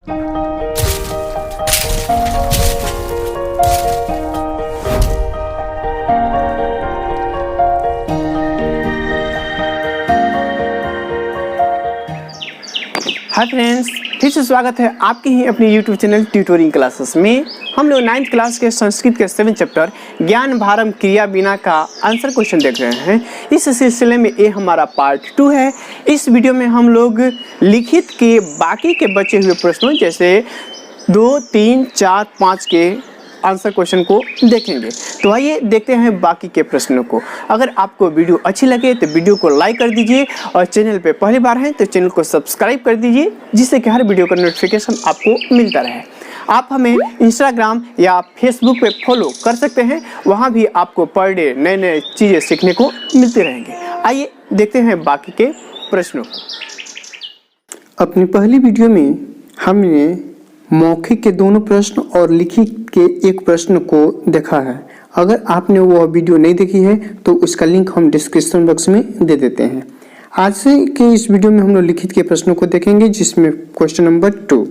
Hi friends, फिर से स्वागत है आपके ही अपने YouTube चैनल ट्यूटोरिंग क्लासेस में। हम लोग 9th क्लास के संस्कृत के 7th चैप्टर ज्ञान भारम क्रिया बिना का आंसर क्वेश्चन देख रहे हैं। इस सिलसिले में ये हमारा पार्ट 2 है। इस वीडियो में हम लोग लिखित के बाकी के बचे हुए प्रश्नों जैसे 2, 3, 4, 5 के आंसर क्वेश्चन को देखेंगे। तो आइए देखते हैं बाकी के प्रश्नों को। अगर आपको वीडियो अच्छी लगे तो वीडियो को लाइक कर दीजिए और चैनल पे पहली बार हैं तो चैनल को सब्सक्राइब कर दीजिए, जिससे कि हर वीडियो का नोटिफिकेशन आपको मिलता रहे। आप हमें इंस्टाग्राम या फेसबुक पे फॉलो कर सकते हैं, वहाँ भी आपको पर डे नए नए चीज़ें सीखने को मिलती रहेंगी। आइए देखते हैं बाकी के प्रश्नों को। अपनी पहली वीडियो में हमने मौखिक के दोनों प्रश्न और लिखित के एक प्रश्न को देखा है। अगर आपने वो वीडियो नहीं देखी है तो उसका लिंक हम डिस्क्रिप्शन बॉक्स में दे देते हैं। आज से के इस वीडियो में हम लोग लिखित के प्रश्नों को देखेंगे, जिसमें क्वेश्चन नंबर 2।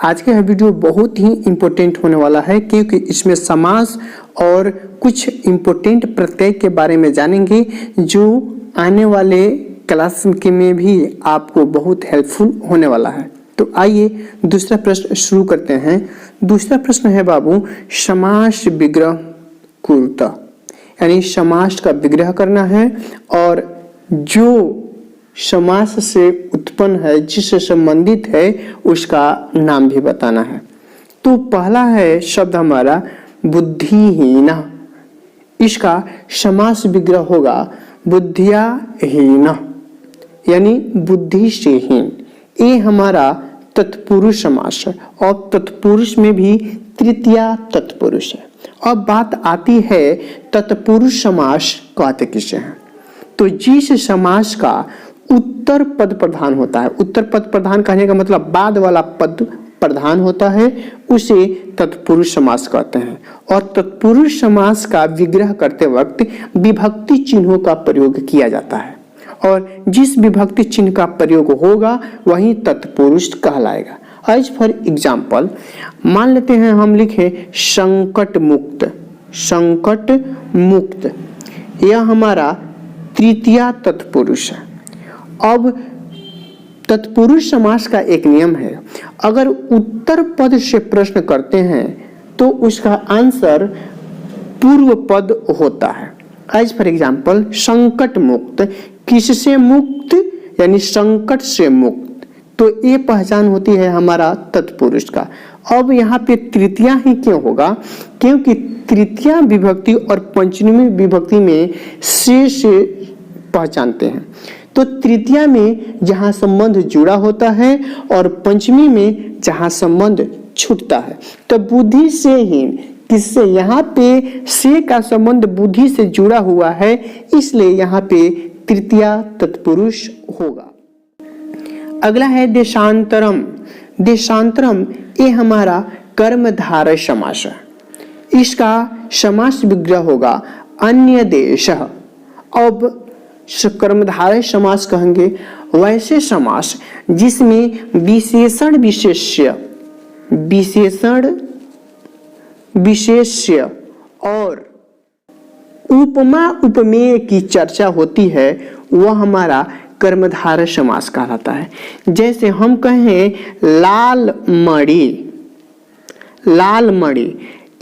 आज का यह वीडियो बहुत ही इम्पोर्टेंट होने वाला है, क्योंकि इसमें समास और कुछ इम्पोर्टेंट प्रत्यय के बारे में जानेंगे, जो आने वाले क्लास के में भी आपको बहुत हेल्पफुल होने वाला है। तो आइए दूसरा प्रश्न शुरू करते हैं। दूसरा प्रश्न है बाबू, समास विग्रह कुरुता, यानी समास का विग्रह करना है और जो समास से उत्पन्न है, जिससे संबंधित है, उसका नाम भी बताना है। तो पहला है शब्द हमारा बुद्धिहीन। इसका समास विग्रह होगा बुद्धियाहीन, यानी बुद्धि से हीन। ये हमारा तत्पुरुष समास है और तत्पुरुष में भी तृतीया तत्पुरुष है। अब बात आती है तत्पुरुष समास कहते किसे हैं। तो जिस समास का उत्तर पद प्रधान होता है, उत्तर पद प्रधान कहने का मतलब बाद वाला पद प्रधान होता है, उसे तत्पुरुष समास कहते हैं। और तत्पुरुष समास का विग्रह करते वक्त विभक्ति चिन्हों का प्रयोग किया जाता है, और जिस विभक्ति चिन्ह का प्रयोग होगा वही तत्पुरुष कहलाएगा। एज फॉर एग्जाम्पल मान लेते हैं हम लिखे संकट मुक्त। संकट मुक्त यह हमारा तृतीया तत्पुरुष है। अब तत्पुरुष समास का एक नियम है, अगर उत्तर पद से प्रश्न करते हैं तो उसका आंसर पूर्व पद होता है। एज फॉर एग्जाम्पल संकट मुक्त, किससे मुक्त, यानी संकट से मुक्त, तो ये पहचान होती है हमारा तत्पुरुष का। अब यहाँ पे तृतीया ही क्यों होगा, क्योंकि तृतीया विभक्ति और पंचमी विभक्ति में से पहचानते हैं। तो तृतीया में जहाँ संबंध जुड़ा होता है और पंचमी में जहाँ संबंध छूटता है। तो बुद्धि से हीन, किससे, यहाँ पे से का संबंध बुद्धि से जुड़ा हुआ है, इसलिए यहाँ पे तृतीया तत्पुरुष होगा। अगला है देशांतरम। देशांतरम ये हमारा कर्मधारय समास है। इसका समास विग्रह होगा अन्य देश। अब कर्मधारय समास कहेंगे वैसे समास जिसमें विशेषण विशेष्य, विशेषण विशेष्य और उपमा उपमेय की चर्चा होती है, वह हमारा कर्मधारय समास कहलाता है। जैसे हम कहें लाल मणि, लाल मणि,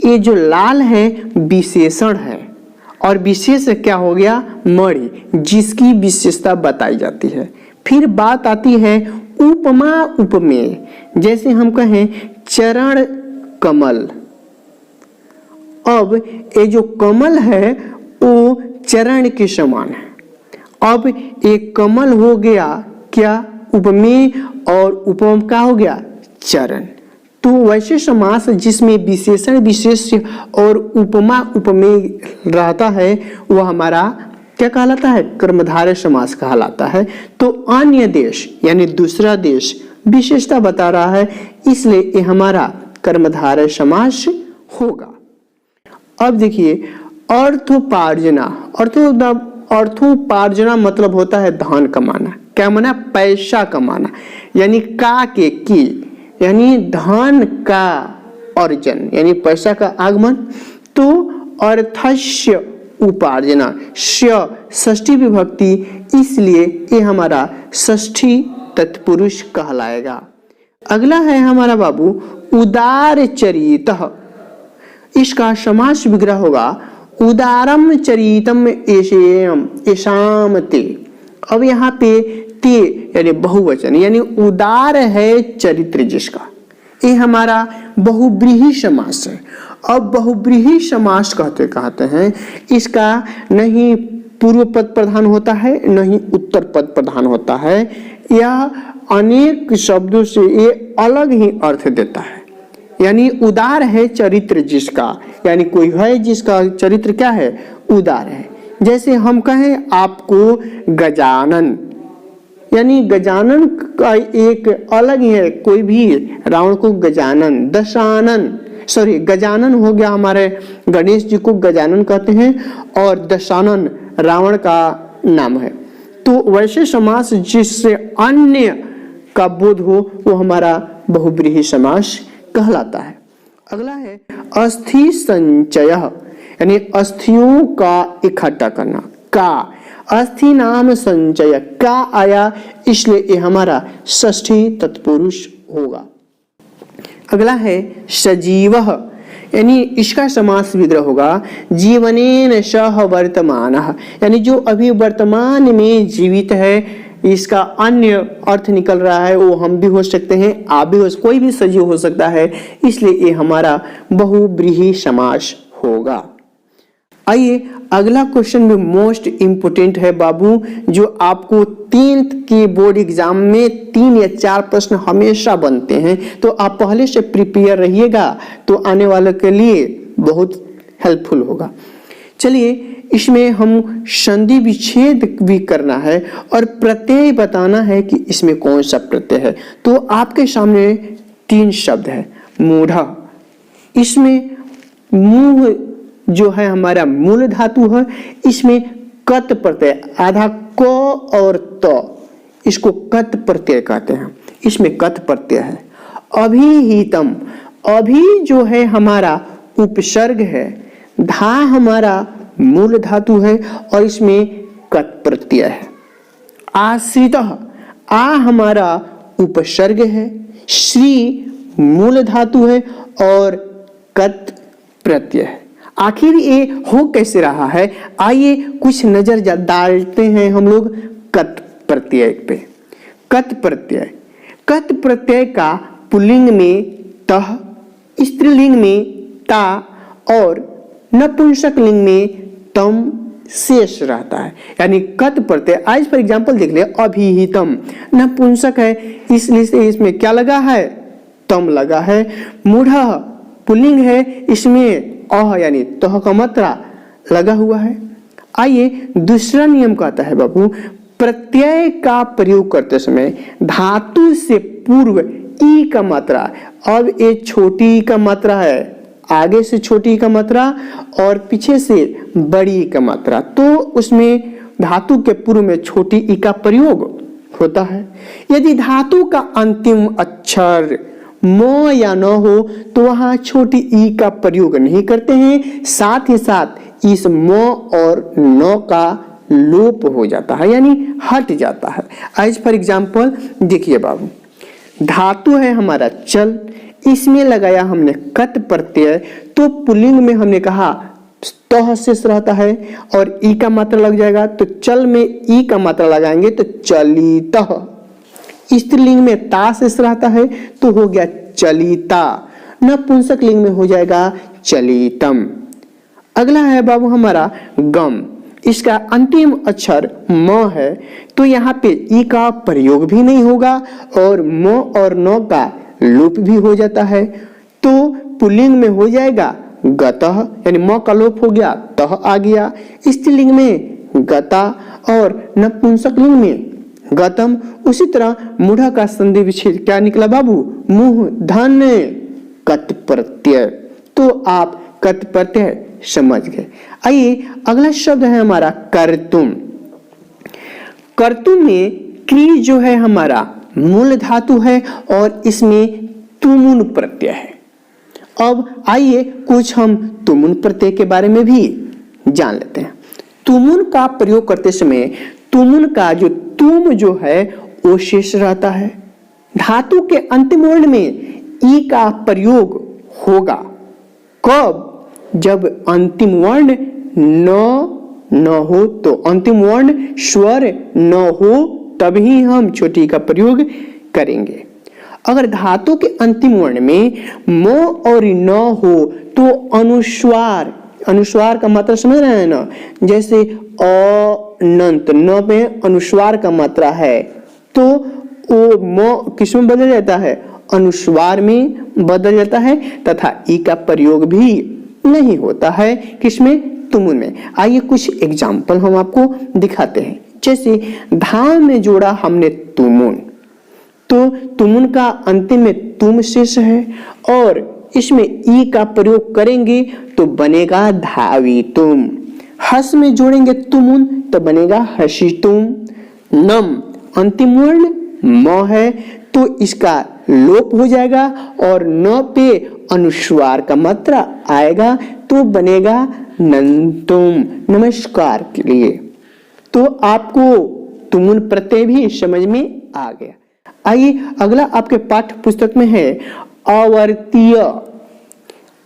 ये जो लाल है विशेषण है और विशेष क्या हो गया, मणि, जिसकी विशेषता बताई जाती है। फिर बात आती है उपमा उपमेय। जैसे हम कहें चरण कमल, अब ये जो कमल है वो चरण के समान है। अब एक कमल हो गया क्या, उपमेय, और उपम का हो गया चरण। तो वैसे समास जिसमें विशेषण विशेष्य और उपमा उपमेय रहता है, वह हमारा क्या कहलाता है, कर्मधारय समास कहलाता है। तो अन्य देश यानी दूसरा देश विशेषता बता रहा है, इसलिए ये हमारा कर्मधारय समास होगा। अब देखिए अर्थोपार्जना। अर्थोपार्जना मतलब होता है धन कमाना। क्या माना, पैसा कमाना, यानी का के की, यानी धन का अर्जन यानी पैसा का आगमन। तो अर्थस्य उपार्जना, षष्ठी विभक्ति, इसलिए ये हमारा षष्ठी तत्पुरुष कहलाएगा। अगला है हमारा बाबू उदार चरितः, इसका समास विग्रह होगा उदारम चरितम येषाम ते। अब यहाँ पे ते यानी बहुवचन, यानी उदार है चरित्र जिसका, ये हमारा बहुब्रीहि समास है। अब बहुब्रीहि समास कहते हैं इसका नहीं पूर्व पद प्रधान होता है न ही उत्तर पद प्रधान होता है, यह अनेक शब्दों से ये अलग ही अर्थ देता है। यानी उदार है चरित्र जिसका, यानी कोई है जिसका चरित्र क्या है, उदार है। जैसे हम कहें आपको गजानन, यानी गजानन का एक अलग ही है, कोई भी रावण को गजानन, दशानन, सॉरी गजानन हो गया, हमारे गणेश जी को गजानन कहते हैं और दशानन रावण का नाम है। तो वैसे समास जिससे अन्य का बोध हो वो हमारा बहुब्रीहि समास कहलाता है। अगला है अस्थि संचय, यानी अस्थियों का इकट्ठा करना। का अस्थि नाम संचय, का आया इसलिए ये हमारा षष्ठी तत्पुरुष होगा। अगला है सजीवः, यानी इसका समास विग्रह होगा जीवनेन सह वर्तमानः, यानी जो अभी वर्तमान में जीवित है। इसका अन्य अर्थ निकल रहा है, वो हम भी हो सकते हैं, आप भी हो, कोई भी सजीव हो सकता है, इसलिए ये हमारा बहुब्रीहि समास होगा। आइए अगला क्वेश्चन में मोस्ट इंपोर्टेंट है बाबू, जो आपको 10th के बोर्ड एग्जाम में 3 या 4 प्रश्न हमेशा बनते हैं, तो आप पहले से प्रिपेयर रहिएगा तो आने वाले के लिए बहुत हेल्पफुल होगा। चलिए इसमें हम संधि विच्छेद भी करना है और प्रत्यय बताना है कि इसमें कौन सा प्रत्यय है। तो आपके सामने 3 शब्द है मूढ़, इसमें मुंह जो है हमारा मूल धातु है, इसमें कत प्रत्यय, आधा क और त, इसको कत प्रत्यय कहते हैं, इसमें कत प्रत्यय है। अभिहितम, अभी जो है हमारा उपसर्ग है, धा हमारा मूल धातु है और इसमें कत प्रत्यय है। आश्रितः, आ हमारा उपसर्ग है, श्री मूल धातु है और कत प्रत्यय है। आखिर ये हो कैसे रहा है, आइए कुछ नजर डालते हैं हम लोग कत प्रत्यय पे। कत प्रत्यय, कत प्रत्यय का पुल्लिंग में तह, स्त्रीलिंग में ता और नपुंसक लिंग में तम शेष रहता है। यानी कत प्रत्यय, आज फॉर एग्जांपल देख ले, अभिहितम नपुंसक है, इसलिए इसमें क्या लगा है, तम लगा है। मूढ़ पुल्लिंग है, इसमें अह यानी तह का मात्रा लगा हुआ है। आइए दूसरा नियम कहता है बाबू, प्रत्यय का प्रयोग करते समय धातु से पूर्व ई का मात्रा, अब ये छोटी ई का मात्रा है, आगे से छोटी ई का मात्रा और पीछे से बड़ी ई का मात्रा, तो उसमें धातु के पूर्व में छोटी ई का प्रयोग होता है। यदि धातु का अंतिम अक्षर म या न हो तो वहां छोटी ई का प्रयोग नहीं करते हैं, साथ ही साथ इस म और न का लोप हो जाता है, यानी हट जाता है। आज फॉर एग्जांपल देखिए बाबू, धातु है हमारा चल, इसमें लगाया हमने कत प्रत्यय, तो पुल्लिंग में हमने कहा तह शेष रहता है और ई का मात्रा लग जाएगा, तो चल में ई का मात्रा लगाएंगे तो चलितः। स्त्रीलिंग में ता शेष रहता है तो हो गया चलिता, नपुंसक लिंग में हो जाएगा चलितम। अगला है बाबू हमारा गम, इसका अंतिम अक्षर म है, तो यहाँ पे ई का प्रयोग भी नहीं होगा और म और न का लोप भी हो जाता है, तो पुल्लिंग में हो जाएगा गतः, यानी म का लोप हो गया, तह आ गया। स्त्रीलिंग में गता और नपुंसक लिंग में गतम। उसी तरह मूढ़ का संधि विच्छेद क्या निकला बाबू, मुंह धन कत प्रत्यय, तो आप कत प्रत्यय समझ गए। आइए अगला शब्द है हमारा कर्तुम। कर्तुम में क्री जो है हमारा मूल धातु है और इसमें तुमुन प्रत्यय है। अब आइए कुछ हम तुमुन प्रत्यय के बारे में भी जान लेते हैं। तुमुन का प्रयोग करते समय तुमुन का जो तुम जो है वो शेष रहता है। धातु के अंतिम वर्ण में ई का प्रयोग होगा कब? जब अंतिम वर्ण न हो, तो अंतिम वर्ण स्वर न हो तभी हम छोटी का प्रयोग करेंगे। अगर धातु के अंतिम वर्ण में म और न हो तो अनुस्वार, अनुस्वार का मात्रा समझ रहे हैं ना, जैसे अनंत न में अनुस्वार का मात्रा है तो वो म किस में बदल जाता है? अनुस्वार में बदल जाता है तथा ई का प्रयोग भी नहीं होता है किसमें? तुमुन में। आइए कुछ एग्जाम्पल हम आपको दिखाते हैं। जैसे धाम में जोड़ा हमने तुमुन, तो तुमुन का अंतिम में तुम शेष है और इसमें ई का प्रयोग करेंगे तो बनेगा धावी तुम। हस में जोड़ेंगे तुमुन तो बनेगा हसी तुम। नम अंतिम वर्ण म है तो इसका लोप हो जाएगा और न पे अनुस्वार का मात्रा आएगा तो बनेगा नंतुम, नमस्कार के लिए। तो आपको तुमुन प्रत्यय भी समझ में आ गया। आइए अगला आपके पाठ्य पुस्तक में है अवर्तीय।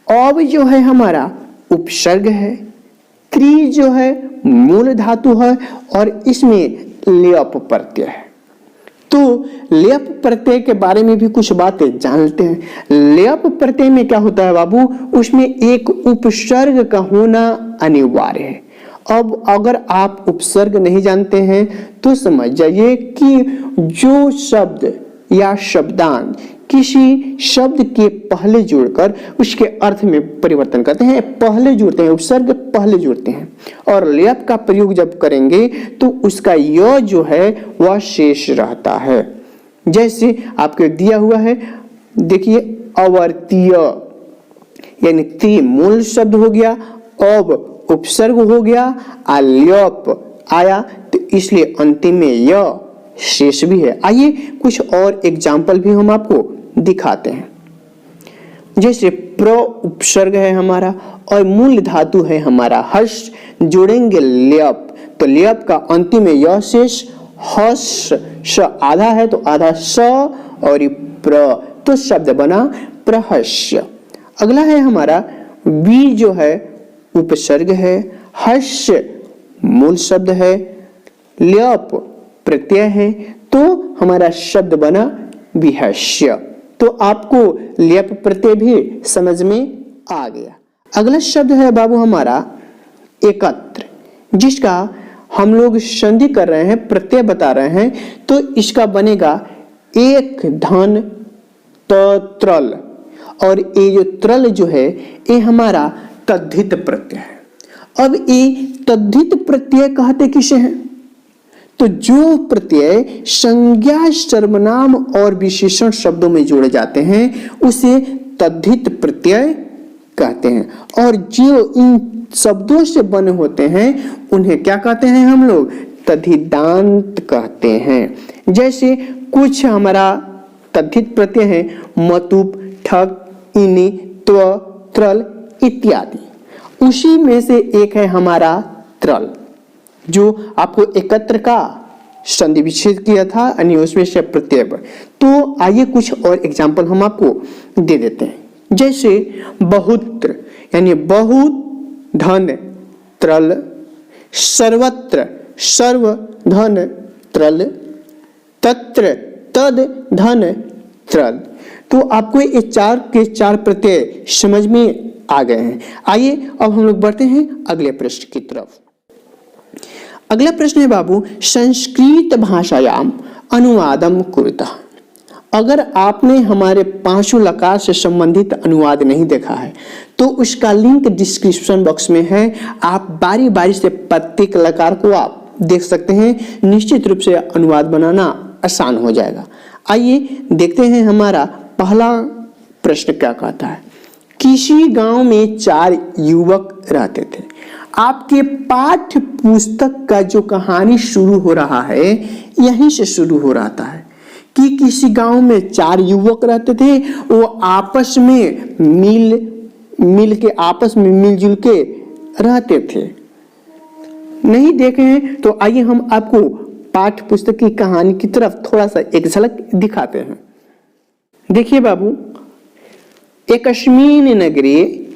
अव जो है हमारा उपसर्ग है, त्रि जो है मूल धातु है और इसमें लेप प्रत्यय है। तो लेप प्रत्यय के बारे में भी कुछ बातें जानते हैं। लेप प्रत्यय में क्या होता है बाबू? उसमें एक उपसर्ग का होना अनिवार्य है। अब अगर आप उपसर्ग नहीं जानते हैं तो समझ जाइए कि जो शब्द या शब्दांश किसी शब्द के पहले जुड़कर उसके अर्थ में परिवर्तन करते हैं, पहले जुड़ते हैं, उपसर्ग पहले जुड़ते हैं और लेप का प्रयोग जब करेंगे तो उसका य जो है वह शेष रहता है। जैसे आपके दिया हुआ है, देखिए अवर्तीय यानी ति मूल शब्द हो गया, अब उपसर्ग हो गया, लेप आया तो इसलिए अंतिम में य शेष भी है। आइए कुछ और एग्जाम्पल भी हम आपको दिखाते हैं। जैसे प्र उपसर्ग है हमारा और मूल धातु है हमारा हर्ष, जोड़ेंगे लेप तो लेप का अंतिम में य शेष, हस स आधा है तो आधा स और प्र तो शब्द बना प्रहस्य। अगला है हमारा वी जो है उपसर्ग है, हर्ष मूल शब्द है, लेप प्रत्यय है तो हमारा शब्द बना विहस्य। तो आपको लेप प्रत्यय भी समझ में आ गया। अगला शब्द है बाबू हमारा एकत्र, जिसका हम लोग संधि कर रहे हैं, प्रत्यय बता रहे हैं तो इसका बनेगा एक धन त्रल और ये जो त्रल जो है ये हमारा तद्धित प्रत्यय है। अब ये तद्धित प्रत्यय कहते किसे हैं? तो जो प्रत्यय संज्ञा, सर्वनाम और विशेषण शब्दों में जोड़े जाते हैं उसे तद्धित प्रत्यय कहते हैं और जो इन शब्दों से बने होते हैं उन्हें क्या कहते हैं हम लोग? तद्धितांत कहते हैं। जैसे कुछ हमारा तद्धित प्रत्यय है मतुप, ठक, इनि, त्व, त्रल इत्यादि। उसी में से एक है हमारा त्रल जो आपको एकत्र का संधि विच्छेद किया था यानी उसमें से प्रत्यय। तो आइए कुछ और एग्जाम्पल हम आपको दे देते हैं। जैसे बहुत्र यानी बहुत धन त्रल, सर्वत्र सर्व धन त्रल, तत्र तद धन त्रल। तो आपको ये चार के चार प्रत्यय समझ में आ गए हैं। आइए अब हम लोग बढ़ते हैं अगले प्रश्न की तरफ। अगला प्रश्न है बाबू संस्कृत भाषायाम अनुवादम कुरुतः। अगर आपने हमारे पांचों लकार से संबंधित अनुवाद नहीं देखा है तो उसका लिंक डिस्क्रिप्शन बॉक्स में है, आप बारी बारी से प्रत्येक लकार को आप देख सकते हैं। निश्चित रूप से अनुवाद बनाना आसान हो जाएगा। आइए देखते हैं हमारा पहला प्रश्न क्या कहता है। किसी गांव में 4 युवक रहते थे। आपके पाठ्य पुस्तक का जो कहानी शुरू हो रहा है यहीं से शुरू हो रहा है। कि किसी गांव में 4 युवक रहते थे, वो आपस में मिलजुल के रहते थे। नहीं देखे हैं तो आइए हम आपको पाठ्य पुस्तक की कहानी की तरफ थोड़ा सा एक झलक दिखाते हैं। देखिए बाबू, एकस्मिन् नगरे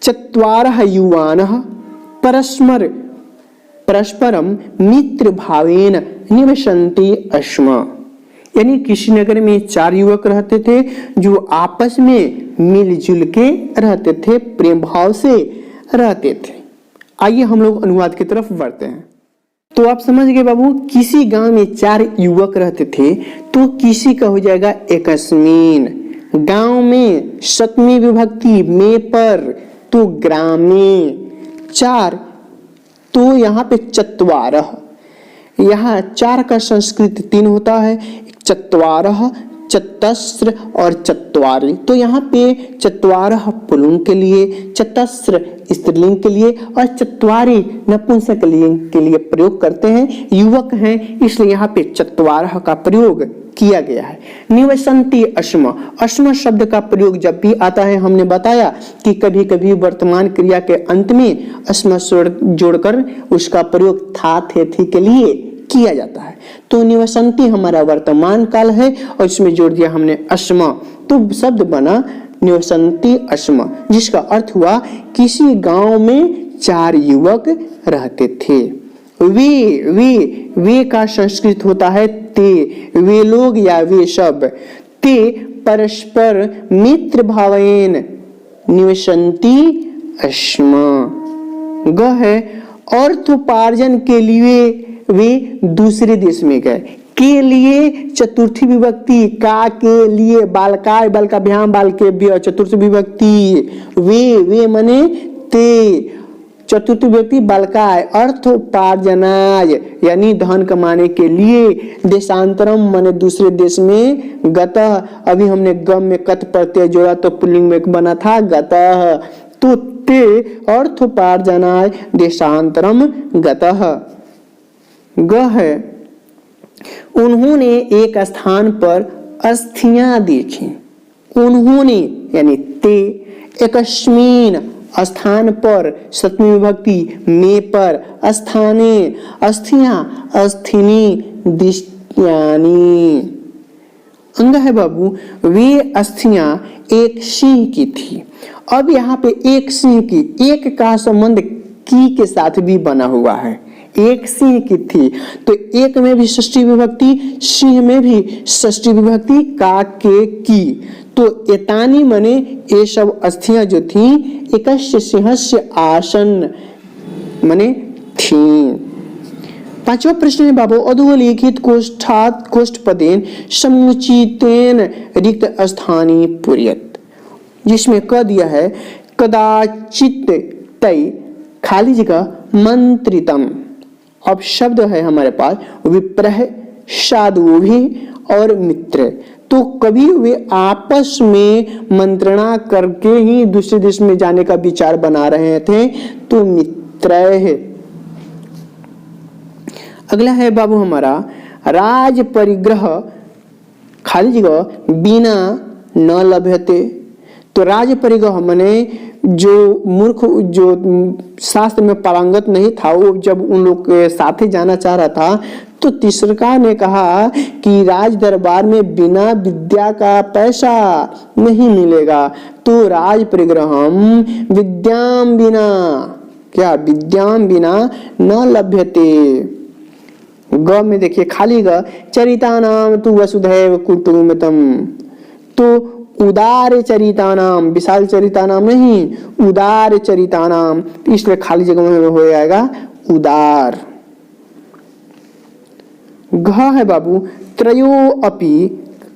4 युवानः परस्परम मित्र भावेन निवसन्ति स्म। यानी किसी नगर में 4 युवक रहते थे जो आपस में मिलजुल के रहते थे, प्रेम भाव से रहते थे। आइए हम लोग अनुवाद की तरफ बढ़ते हैं। तो आप समझ गए बाबू, किसी गांव में 4 युवक रहते थे तो किसी का हो जाएगा एकस्मिन। गांव में 7वीं विभक्ति में पर, तो ग्रामे 4, तो यहाँ पे 4। यहाँ 4 का संस्कृत 3 होता है, 4, चतस्र और 4। तो यहाँ पे 4 पुल्लिंग के लिए, चतस्र स्त्रीलिंग के लिए और 4 नपुंसकलिंग के लिए प्रयोग करते हैं। युवक हैं इसलिए यहाँ पे 4 का प्रयोग किया गया है। निवसन्ति स्म, स्म शब्द का प्रयोग जब भी आता है, हमने बताया कि कभी कभी वर्तमान क्रिया के अंत में स्म जोड़कर उसका प्रयोग था, थे, थी के लिए किया जाता है। तो निवसन्ति हमारा वर्तमान काल है और इसमें जोड़ दिया हमने स्म, तो शब्द बना निवसन्ति स्म, जिसका अर्थ हुआ किसी गांव में 4 युवक रहते थे। वे का संस्कृत होता है ते, वे लोग या वे सब। ते परस्पर मित्र भावेन निवसन्ति स्म। ग है अर्थोपार्जन के लिए वे दूसरे देश में गए। के लिए चतुर्थी विभक्ति, का के लिए बालकाय बालकाभ्याम बालकेभ्य चतुर्थी विभक्ति, वे मने ते चतुर्थी विभक्ति बालकाय। अर्थोपार्जनाय यानी धन कमाने के लिए, देशांतरम माने दूसरे देश में, गतः अभी हमने गम में कत प्रत्यय जोड़ा तो पुल्लिंग में बना था गतः, तो ते अर्थोपार्जनाय देशांतरम गतः। ग है उन्होंने एक स्थान पर अस्थियां देखी। उन्होंने यानी ते, एकस्मिन स्थान पर, 7वीं विभक्ति में पर, स्थाने अस्थियां, अस्थिनी दिष्ट्यानि। अंग है बाबू, वे अस्थियां एक सिंह की थी। अब यहाँ पे एक सिंह की, एक का संबंध की के साथ भी बना हुआ है। एक सिंह की थी तो एक में भी षष्ठी विभक्ति, सिंह में भी षष्ठी विभक्ति, का के की। तो एतानी मने ये सब अस्थियां जो थी, एकस्य सिंहस्य आसन मने थी। 5वां प्रश्न है बाबू, अधोलिखित कोष्ठपदेन समुचितेन रिक्त स्थानी पूर्यत, जिसमें कह दिया है कदाचित तय खाली जगह मंत्रितम। अब शब्द है हमारे पास विप्रह, साधु और मित्र। तो कभी वे आपस में मंत्रणा करके ही दूसरे देश में जाने का विचार बना रहे थे, तो मित्र है। अगला है बाबू हमारा राज परिग्रह खाली जगह बिना न लभ्यते। तो राज परिग्रह माने जो मूर्ख, जो शास्त्र में पारंगत नहीं था, वो जब उन लोग के साथ ही जाना चाह रहा था, तो तीसरका ने कहा कि राज दरबार में बिना विद्या का पैसा नहीं मिलेगा। तो राज परिग्रहम विद्याम बिना, क्या विद्याम बिना न लभ्यते। ग में देखिए खाली ग, चरितानाम तु वसुधैव कुटुम्बकम। तो उदार चरितानाम, विशाल चरितानाम नहीं, उदार चरितानाम, इसलिए खाली जगह में हो जाएगा उदार। घ है बाबू त्रयो अपि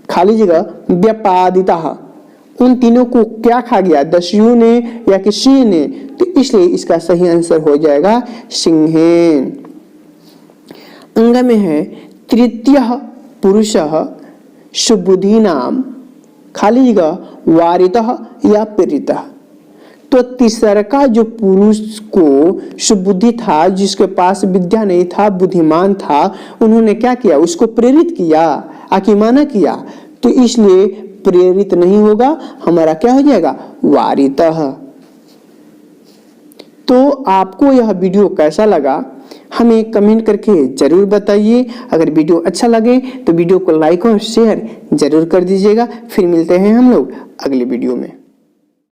खाली जगह व्यपादिता। उन तीनों को क्या खा गया, दस्यु ने या कि सिंह ने, तो इसलिए इसका सही आंसर हो जाएगा सिंहेन। अंग में है तृतीय पुरुषः सुबुद्धि नाम खाली जगह वारितः या प्रेरितः। तो तीसरा का जो पुरुष को सुबुद्धि था, जिसके पास विद्या नहीं था, बुद्धिमान था, उन्होंने क्या किया, उसको प्रेरित किया। अकिमाना किया तो इसलिए प्रेरित नहीं होगा, हमारा क्या हो जाएगा, वारितः। तो आपको यह वीडियो कैसा लगा हमें कमेंट करके जरूर बताइए। अगर वीडियो अच्छा लगे तो वीडियो को लाइक और शेयर जरूर कर दीजिएगा। फिर मिलते हैं हम लोग अगले वीडियो में।